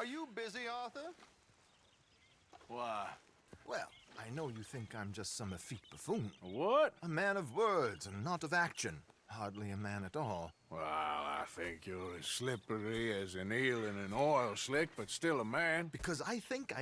Are you busy, Arthur? Why? Well, I know you think I'm just some effete buffoon. What? A man of words and not of action. Hardly a man at all. Well, I think you're as slippery as an eel in an oil slick, but still a man. Because I think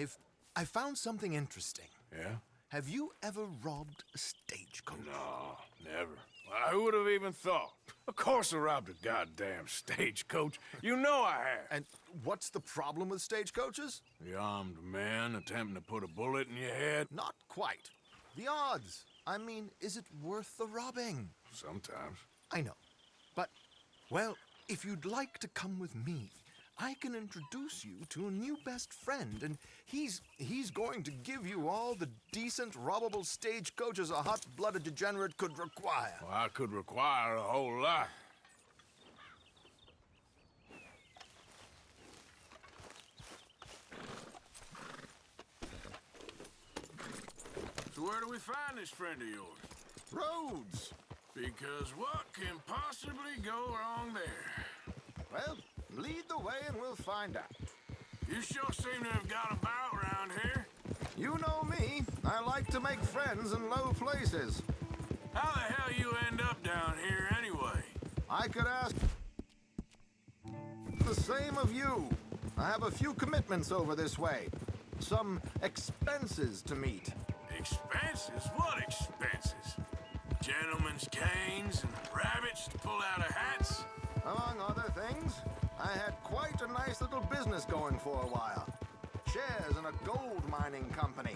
I found something interesting. Yeah? Have you ever robbed a stagecoach? No, never. Well, who would have even thought? Of course I robbed a goddamn stagecoach. You know I have. And what's the problem with stagecoaches? The armed man attempting to put a bullet in your head? Not quite. The odds. I mean, is it worth the robbing? Sometimes. I know. But, well, if you'd like to come with me, I can introduce you to a new best friend, and he's going to give you all the decent, robbable stagecoaches a hot-blooded degenerate could require. Well, I could require a whole lot. So where do we find this friend of yours? Roads. Because what can possibly go wrong there? Well, lead the way and we'll find out. You sure seem to have got about around here. You know me. I like to make friends in low places. How the hell you end up down here anyway? I could ask the same of you. I have a few commitments over this way. Some expenses to meet. Expenses? What expenses? Gentlemen's canes and rabbits to pull out of hats? Among other things, I had quite a nice little business going for a while. Shares in a gold mining company.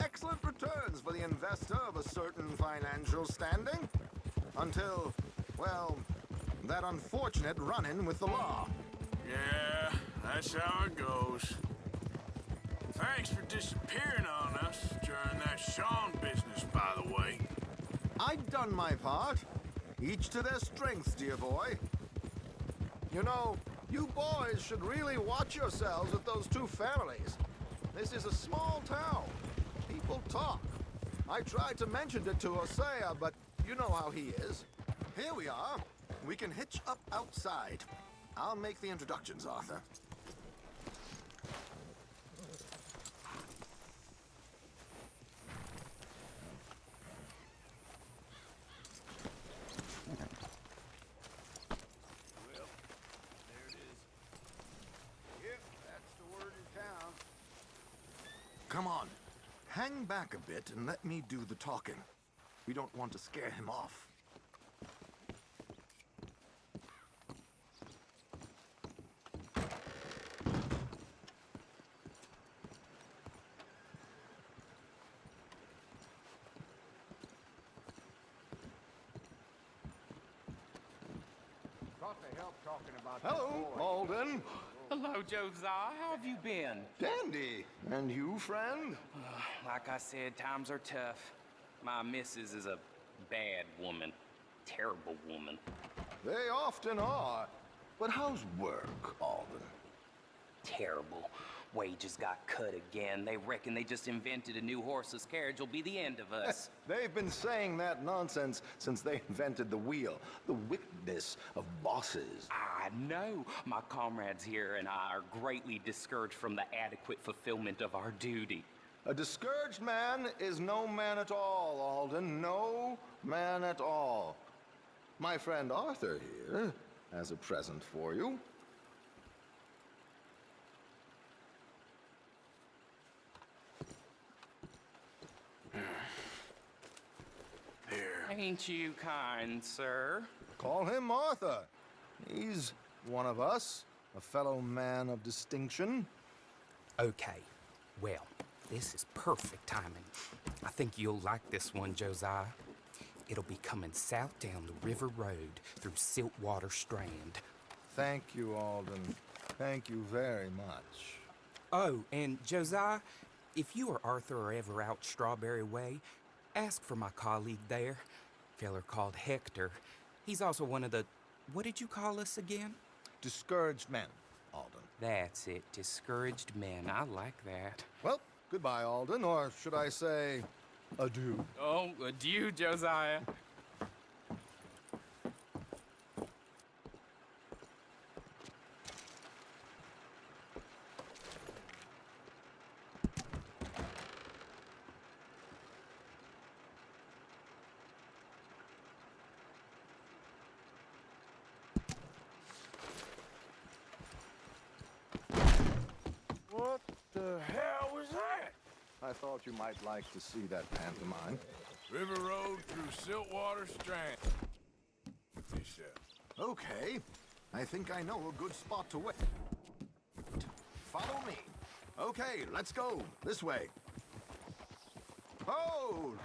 Excellent returns for the investor of a certain financial standing. Until, well, that unfortunate run-in with the law. Yeah, that's how it goes. Thanks for disappearing on us during that Sean business, by the way. I'd done my part. Each to their strengths, dear boy. You know, you boys should really watch yourselves with those two families. This is a small town. People talk. I tried to mention it to Hosea, but you know how he is. Here we are. We can hitch up outside. I'll make the introductions, Arthur. Come on, hang back a bit and let me do the talking. We don't want to scare him off. Hello, Alden. Hello, Josiah. How have you been? Dandy. And you, friend? Like I said, times are tough. My missus is a bad woman. Terrible woman. They often are. But how's work, Alden? Terrible. Wages got cut again. They reckon they just invented a new horseless carriage will be the end of us. They've been saying that nonsense since they invented the wheel. The wickedness of bosses. I know. My comrades here and I are greatly discouraged from the adequate fulfillment of our duty. A discouraged man is no man at all, Alden. No man at all. My friend Arthur here has a present for you. Here. Ain't you kind, sir? Call him Arthur. He's one of us, a fellow man of distinction. Okay. Well, this is perfect timing. I think you'll like this one, Josiah. It'll be coming south down the river road through Siltwater Strand. Thank you, Alden. Thank you very much. Oh, and Josiah, if you or Arthur are ever out Strawberry Way, ask for my colleague there, feller called Hector. He's also one of the... What did you call us again? Discouraged men, Alden. That's it, discouraged men. I like that. Well, goodbye, Alden, or should I say, adieu. Oh, adieu, Josiah. I thought you might like to see that pantomime. River road through Siltwater Strand. He said. Okay. I think I know a good spot to wait. Follow me. Okay, let's go. This way. Hold!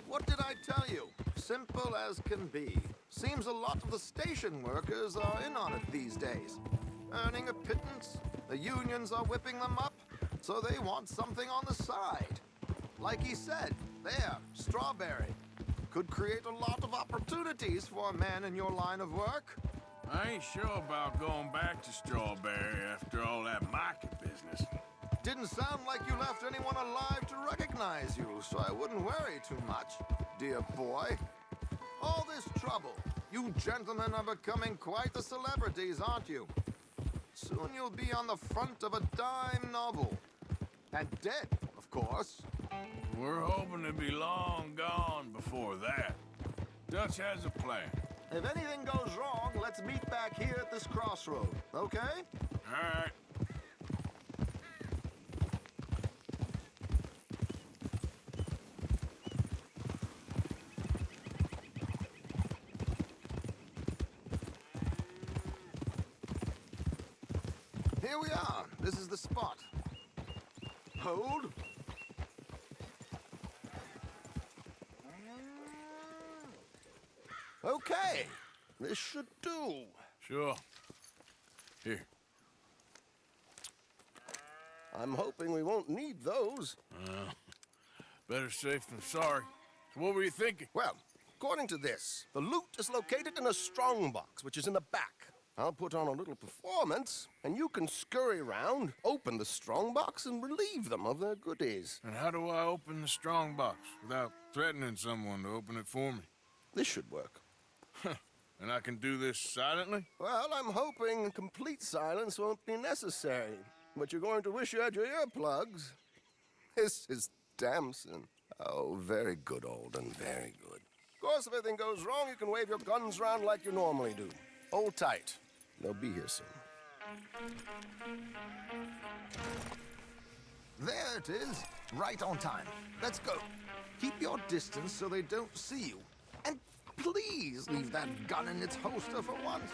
What did I tell you? Simple as can be. Seems a lot of the station workers are in on it these days. Earning a pittance, the unions are whipping them up, so they want something on the side. Like he said, there, strawberry. Could create a lot of opportunities for a man in your line of work. I ain't sure about going back to Strawberry after all that market business. Didn't sound like you left anyone alive to recognize you, so I wouldn't worry too much, dear boy. All this trouble. You gentlemen are becoming quite the celebrities, aren't you? Soon you'll be on the front of a dime novel. And dead, of course. We're hoping to be long gone before that. Dutch has a plan. If anything goes wrong, let's meet back here at this crossroad, okay? All right. Here we are. This is the spot. Hold. Okay. This should do. Sure. Here. I'm hoping we won't need those. Better safe than sorry. So what were you thinking? Well, according to this, the loot is located in a strongbox, which is in the back. I'll put on a little performance, and you can scurry around, open the strongbox, and relieve them of their goodies. And how do I open the strong box without threatening someone to open it for me? This should work. And I can do this silently? Well, I'm hoping complete silence won't be necessary. But you're going to wish you had your earplugs. This is Damson. Oh, very good, Alden, very good. Of course, if anything goes wrong, you can wave your guns around like you normally do. Hold tight. They'll be here soon. There it is. Right on time. Let's go. Keep your distance so they don't see you. And please leave that gun in its holster for once.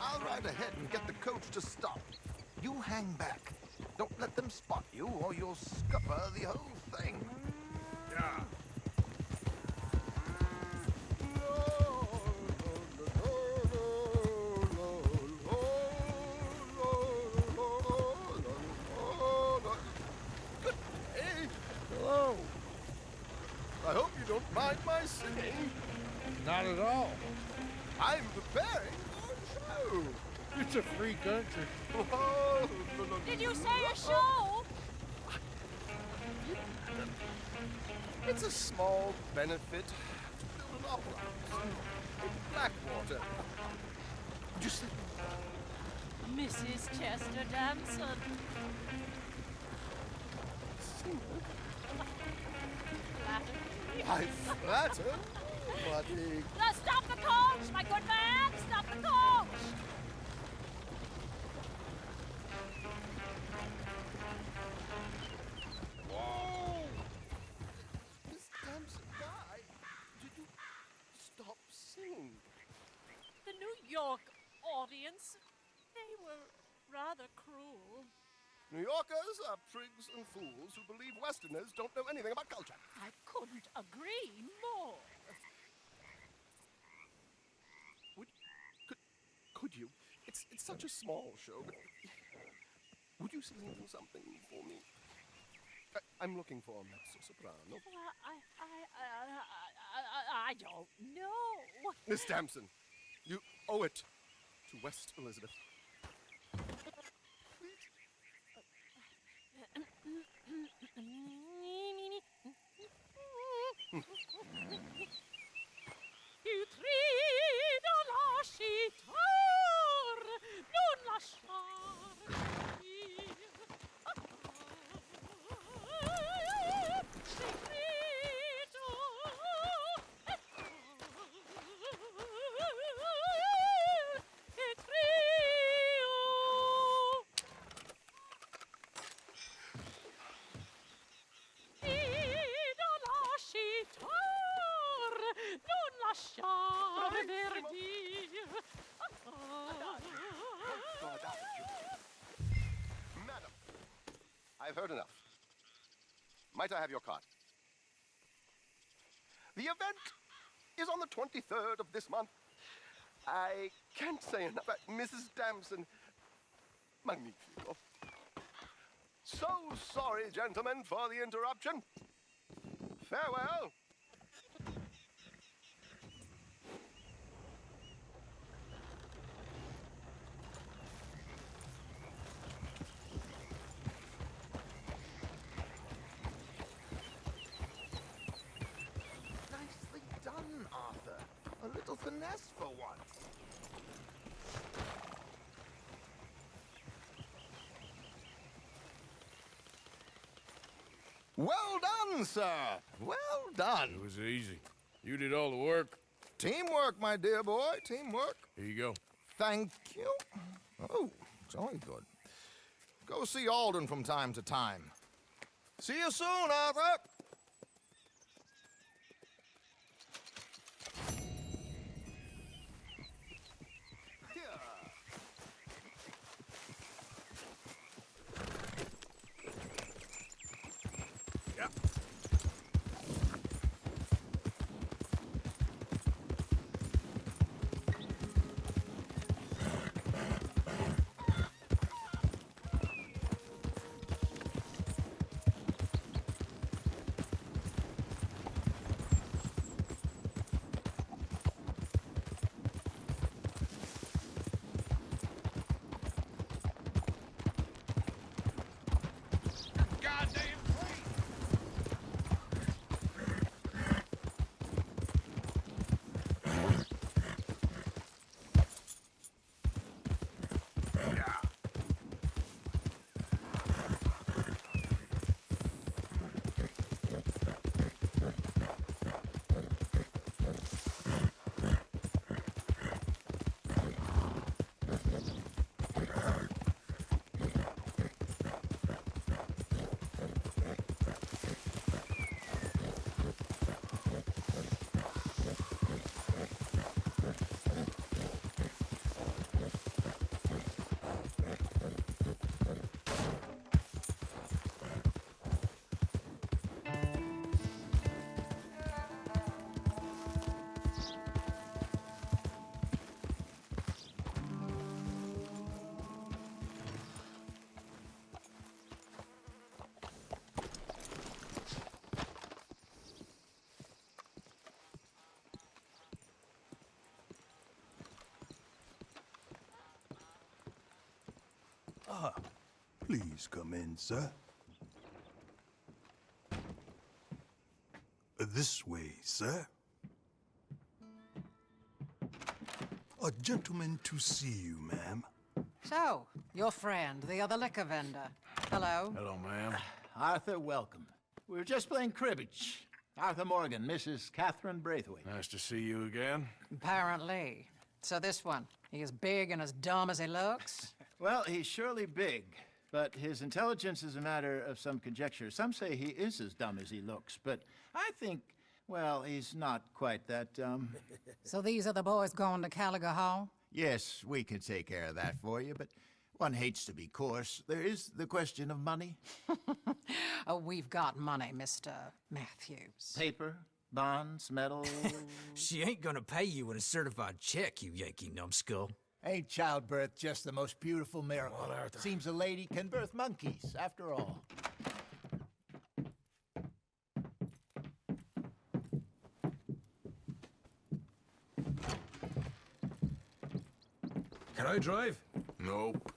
I'll ride ahead and get the coach to stop. You hang back. Don't let them spot you or you'll scupper the whole thing. Yeah. Good day. Hello. I hope you don't mind my singing. Not at all. I'm preparing for a show. It's a free country. Oh, Did you say a show? It's a small benefit to build an opera house in Blackwater. Just Mrs. Chester Damson. I flatter, buddy. Now stop the coach, my good man! Stop the coach! Whoa! Miss Damson, why did you stop singing? The New York audience, they were rather cruel. New Yorkers are prigs and fools who believe Westerners don't know anything about culture. I couldn't agree more. Could you? It's such a small show. But would you sing something for me? I'm looking for a mezzo-soprano. Well, I don't know. Miss Damson, you owe it to West Elizabeth. I've heard enough. Might I have your card? The event is on the 23rd of this month. I can't say enough about Mrs. Damson. Magnifico. So sorry, gentlemen, for the interruption. Farewell. Nicely done, Arthur. A little finesse for once. Well done, sir. Well done. It was easy. You did all the work. Teamwork, my dear boy. Teamwork. Here you go. Thank you. Oh, jolly good. Go see Alden from time to time. See you soon, Arthur. Yep. Goddamn plane! Please come in, sir. This way, sir. A gentleman to see you, ma'am. So, your friend, the other liquor vendor. Hello. Hello, ma'am. Arthur, welcome. We were just playing cribbage. Arthur Morgan, Mrs. Catherine Braithwaite. Nice to see you again. Apparently. So this one, he is big and as dumb as he looks? Well, he's surely big, but his intelligence is a matter of some conjecture. Some say he is as dumb as he looks, but I think, well, he's not quite that dumb. So these are the boys going to Gallagher Hall? Yes, we can take care of that for you, but one hates to be coarse. There is the question of money. Oh, we've got money, Mr. Matthews. Paper, bonds, metal. She ain't gonna pay you with a certified check, you Yankee numbskull. Ain't childbirth just the most beautiful miracle? Seems a lady can birth monkeys, after all. Can I drive? Nope.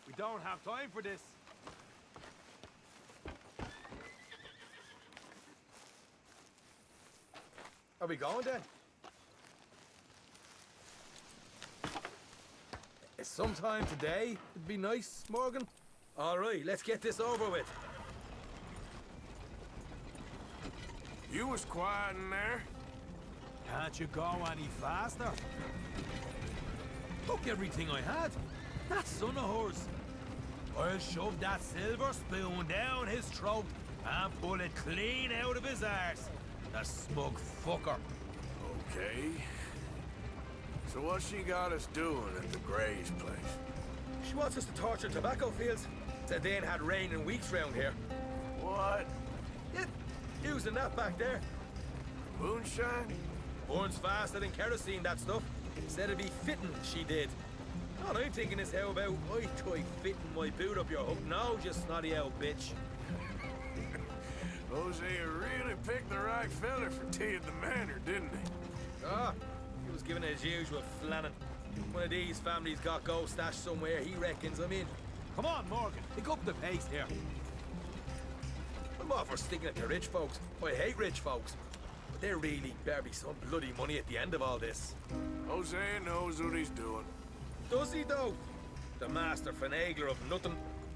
We don't have time for this. Are we going then? Sometime today would be nice, Morgan. All right, let's get this over with. You was quiet in there. Can't you go any faster? Took everything I had. That son of hers. I'll shove that silver spoon down his throat and pull it clean out of his arse. The smug fucker. Okay. So what's she got us doing at the Gray's place? She wants us to torture tobacco fields. Said they ain't had rain in weeks round here. What? Yeah, using that back there. Moonshine? Burns faster than kerosene, that stuff. Said it'd be fitting, she did. All I'm thinking is how about I try fitting my boot up your hook now, you snotty old bitch. Hosea really picked the right fella for tea at the manor, didn't he? Ah, he was giving it his usual flannin'. One of these families got gold stashed somewhere, he reckons I'm in. Come on, Morgan, pick up the pace here. I'm all for sticking it to rich folks. I hate rich folks. But there really better be some bloody money at the end of all this. Hosea knows what he's doing. Does he, though? The master finagler of nothing.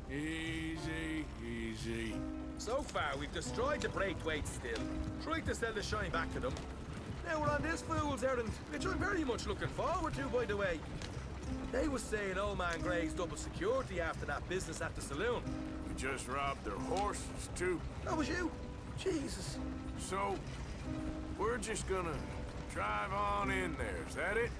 Easy, easy. So far, we've destroyed the Braithwaite still. Tried to sell the shine back to them. Now we're on this fool's errand, which I'm very much looking forward to, by the way. They was saying old man Gray's double security after that business at the saloon. We just robbed their horses, too. That was you? Jesus. So, we're just gonna drive on in there, is that it?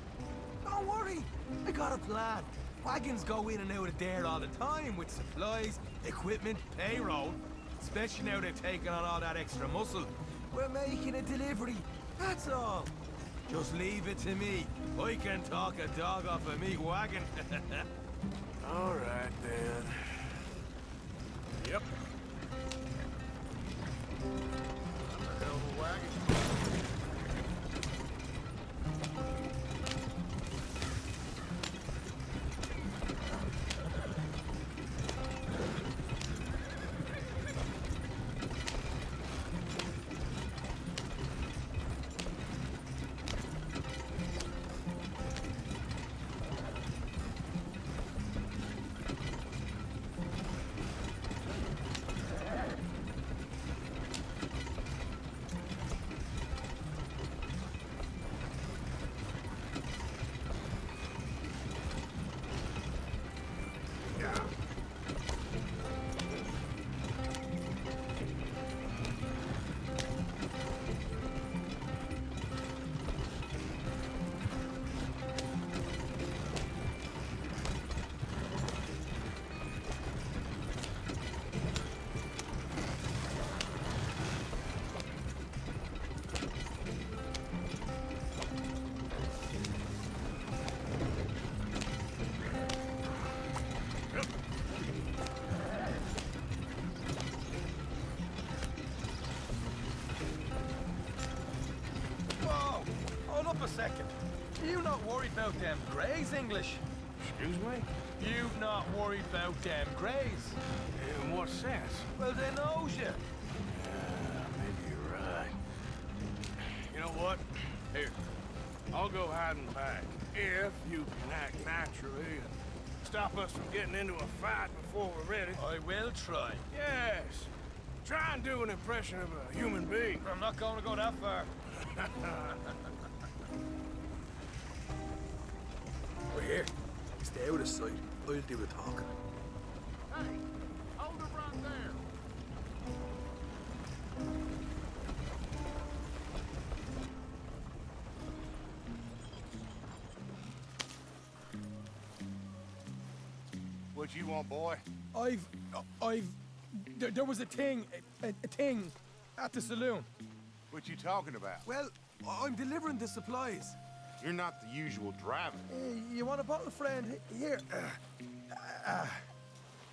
Don't worry, I got a plan. Wagons go in and out of there all the time with supplies, equipment, payroll. Especially now they've taken on all that extra muscle. We're making a delivery, that's all. Just leave it to me. I can talk a dog off a meat wagon. All right, then. Yep. Hell of a wagon. Up a second. You not worried about them Greys, English? Excuse me? You not worried about them Greys? In what sense? Well, they knows you. Maybe you're right. You know what? Here, I'll go hiding back. If you can act naturally and stop us from getting into a fight before we're ready. I will try. Yes. Try and do an impression of a human being. I'm not going to go that far. We're here. Stay out of sight. I'll do the talking. Hey, hold it right there. What you want, boy? There was a thing at the saloon. What you talking about? Well, I'm delivering the supplies. You're not the usual driver. You want a bottle, friend? Here.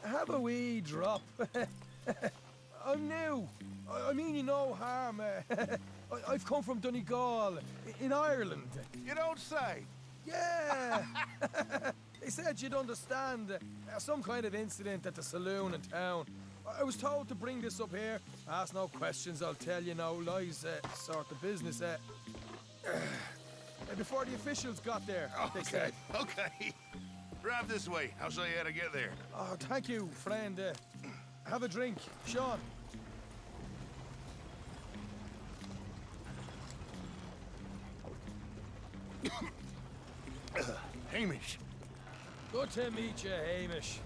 Have a wee drop. I'm new. I mean you no harm. I've come from Donegal, in Ireland. You don't say. Yeah. They said you'd understand. Some kind of incident at the saloon in town. I was told to bring this up here. Ask no questions, I'll tell you no lies. Sort of business. Before the officials got there, they said. Okay. Drive this way. I'll show you how to get there. Oh, thank you, friend. Have a drink, Sean. Hamish. Good to meet you, Hamish.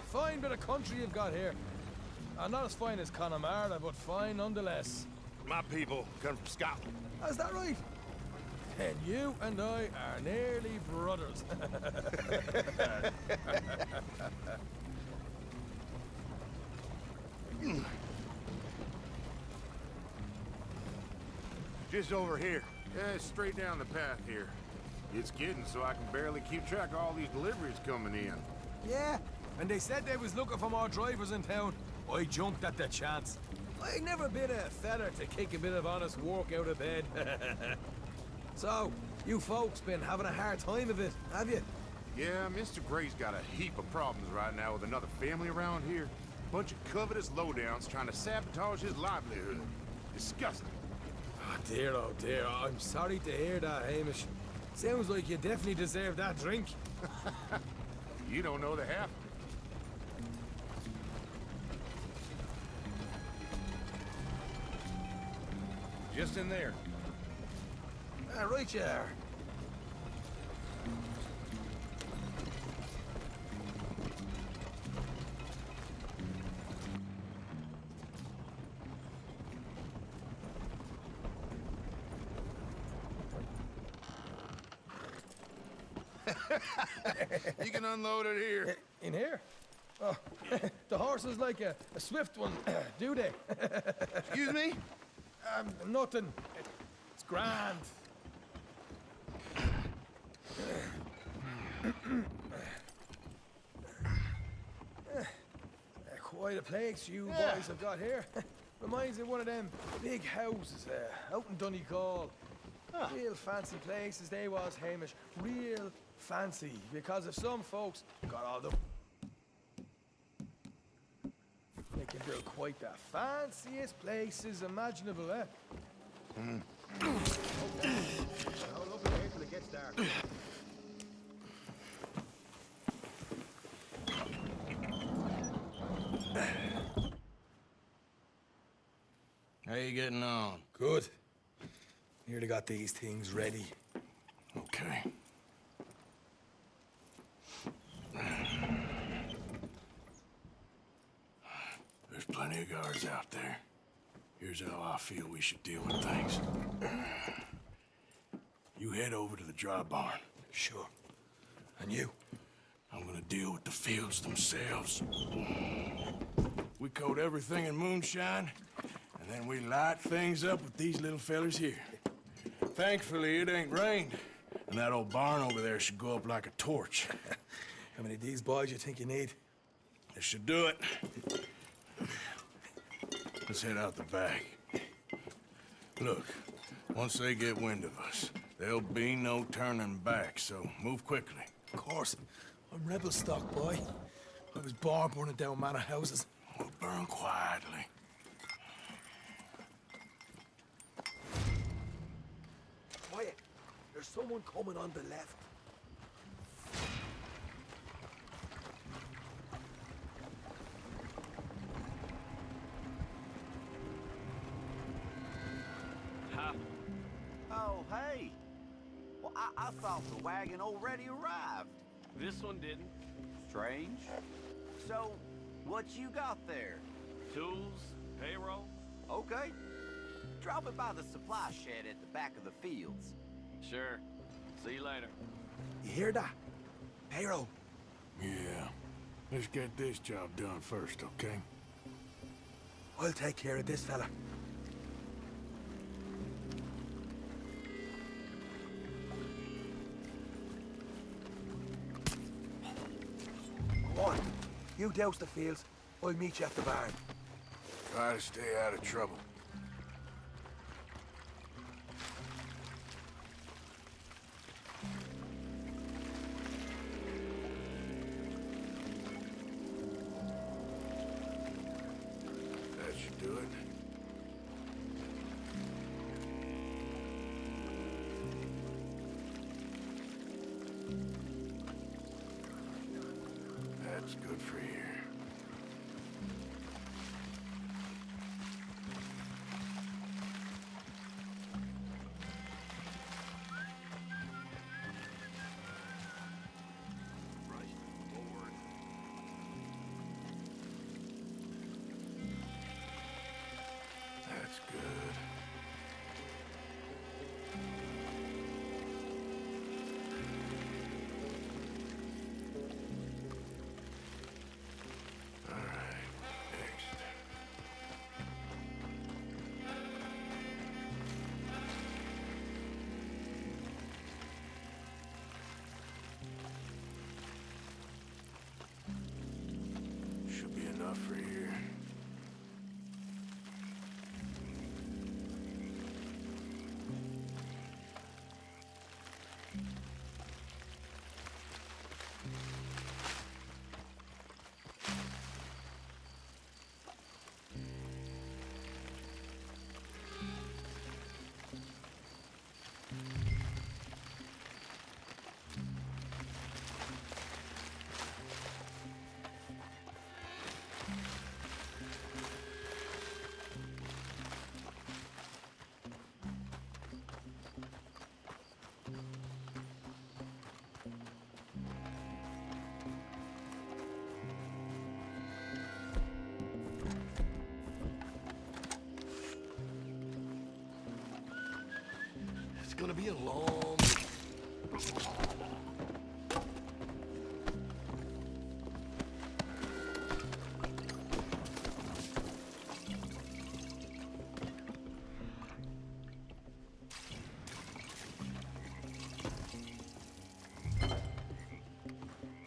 Fine bit of country you've got here. I'm not as fine as Connemara, but fine nonetheless. My people come from Scotland. Is that right? Then you and I are nearly brothers. Just over here. Yeah, straight down the path here. It's getting so I can barely keep track of all these deliveries coming in. Yeah, and they said they was looking for more drivers in town. I jumped at the chance. I never been a feller to kick a bit of honest work out of bed. So, you folks been having a hard time of it, have you? Yeah, Mr. Gray's got a heap of problems right now with another family around here. Bunch of covetous lowdowns trying to sabotage his livelihood. Disgusting. Oh dear, I'm sorry to hear that, Hamish. Sounds like you definitely deserve that drink. You don't know the half. Just in there. Right you are. You can unload it here. In here? Oh, the horses like a swift one, do they? Excuse me? Nothing. It's grand. Quite a place you boys have got here. Reminds me of one of them big houses out in Donegal. Real fancy places they was, Hamish. Real fancy. Because if some folks got all the... They can build quite the fanciest places imaginable, eh? Okay. Hold up here till it gets dark. How you getting on? Good. Nearly got these things ready. Okay. There's plenty of guards out there. Here's how I feel we should deal with things. You head over to the dry barn. Sure. And you? I'm gonna deal with the fields themselves. We coat everything in moonshine, and then we light things up with these little fellers here. Thankfully, it ain't rained, and that old barn over there should go up like a torch. How many of these boys you think you need? This should do it. Let's head out the back. Look, once they get wind of us, there'll be no turning back, so move quickly. Of course. I'm rebel stock, boy. I was born burning down manor houses. We'll burn quietly. Quiet. There's someone coming on the left. Oh, hey. Well, I thought the wagon already arrived. This one didn't. Strange. So, what you got there? Tools, payroll. Okay. Drop it by the supply shed at the back of the fields. Sure. See you later. You hear that? Payroll. Yeah. Let's get this job done first, okay? I'll take care of this fella. Come on. You douse the fields. I'll meet you at the barn. Try to stay out of trouble. That should do it. That's good for here. enough for here. It's gonna be a long...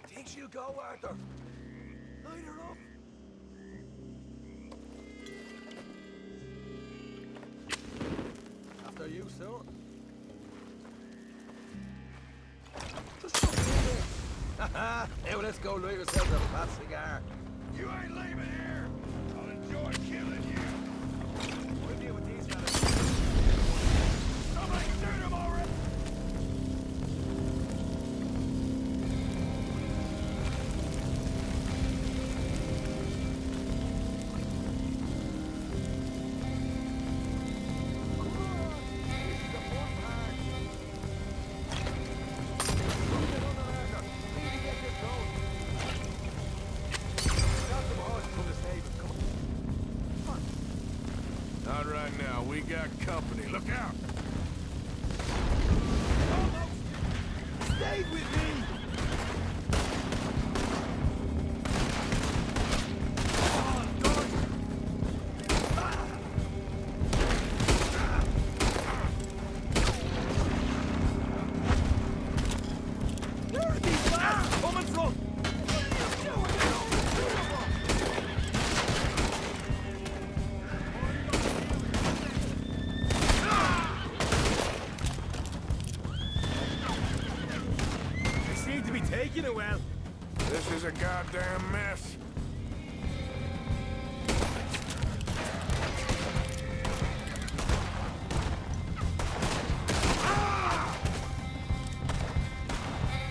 Think she'll go, Arthur? Light her up. After you, sir. Haha! Now let's go light yourselves a fat cigar. You ain't leaving here! I'll enjoy killing you! We'll deal with these fellas. Somebody shoot him already! Not right now. We got company. Look out! Stay with me! Where are these blasts coming from? Taking it well. This is a goddamn mess.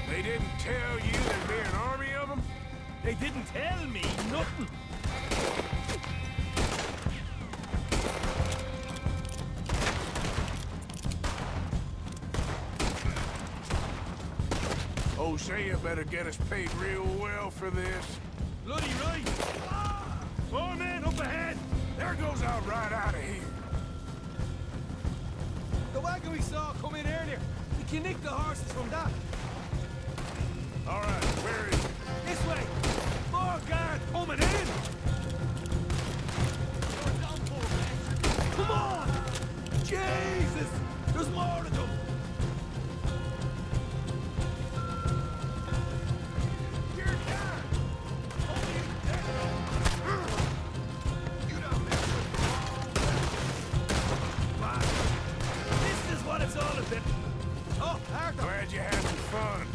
They didn't tell you there'd be an army of them? They didn't tell me nothing. Oh, say you better get us paid real well for this. Bloody right! More men up ahead! There goes our right out of here. The wagon we saw come in earlier. We can nick the horses from that. All right, where is it? This way! More guards coming in! Come on! Jesus! There's more of them! It's all a bit. Oh, Arthur! Glad you had some fun.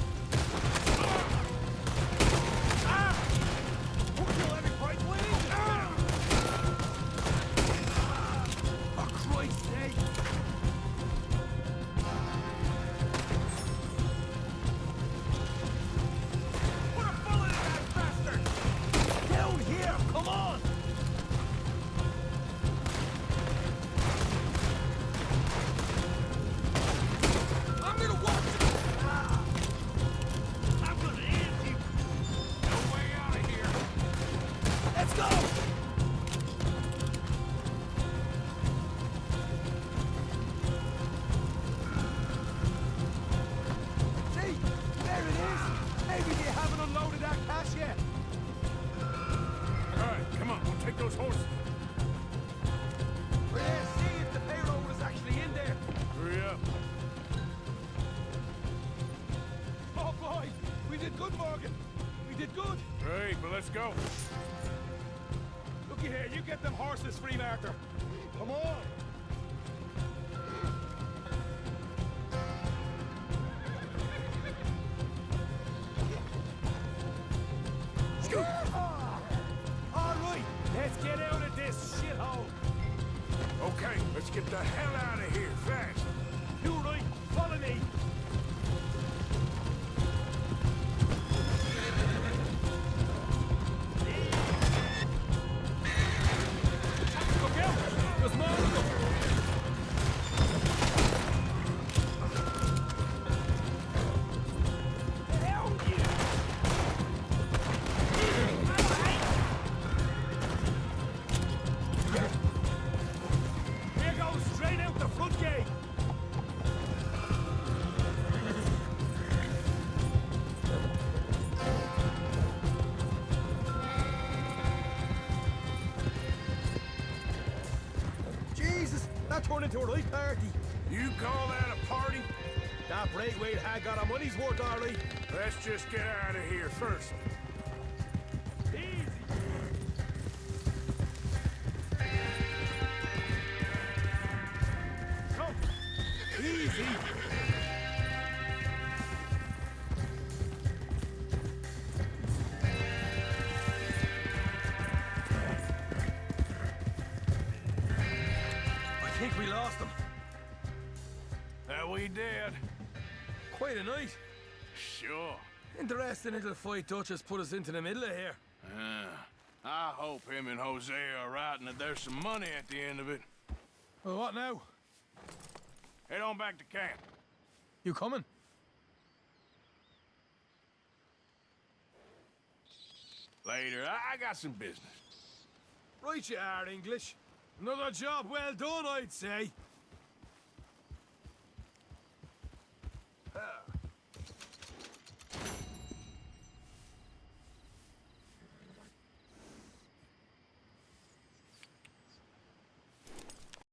We'll kill every point winning! For Christ's sake! Put a bullet in that bastard! Down here! Come on! Those horses. We're there to see if the payroll was actually in there. Hurry up. Oh boy, we did good, Morgan. We did good. Great, but let's go. Looky here, you get them horses free, Martha. Come on. All right, let's get out of this shithole. Okay, let's get the hell out of here, fast. You right, follow me. Look out, there's more of them. Here goes straight out the front gate. Jesus, that turned into a right party. You call that a party? That Braithwaite had got our money's worth, all right. Let's just get out of here first. Easy. Come. Easy. I think we lost them. That we did. Quite a night. Sure. Interesting little fight Duchess put us into the middle of here. I hope him and Jose are right and that there's some money at the end of it. Well, what now? Head on back to camp. You coming? Later. I got some business. Right you are, English. Another job well done, I'd say.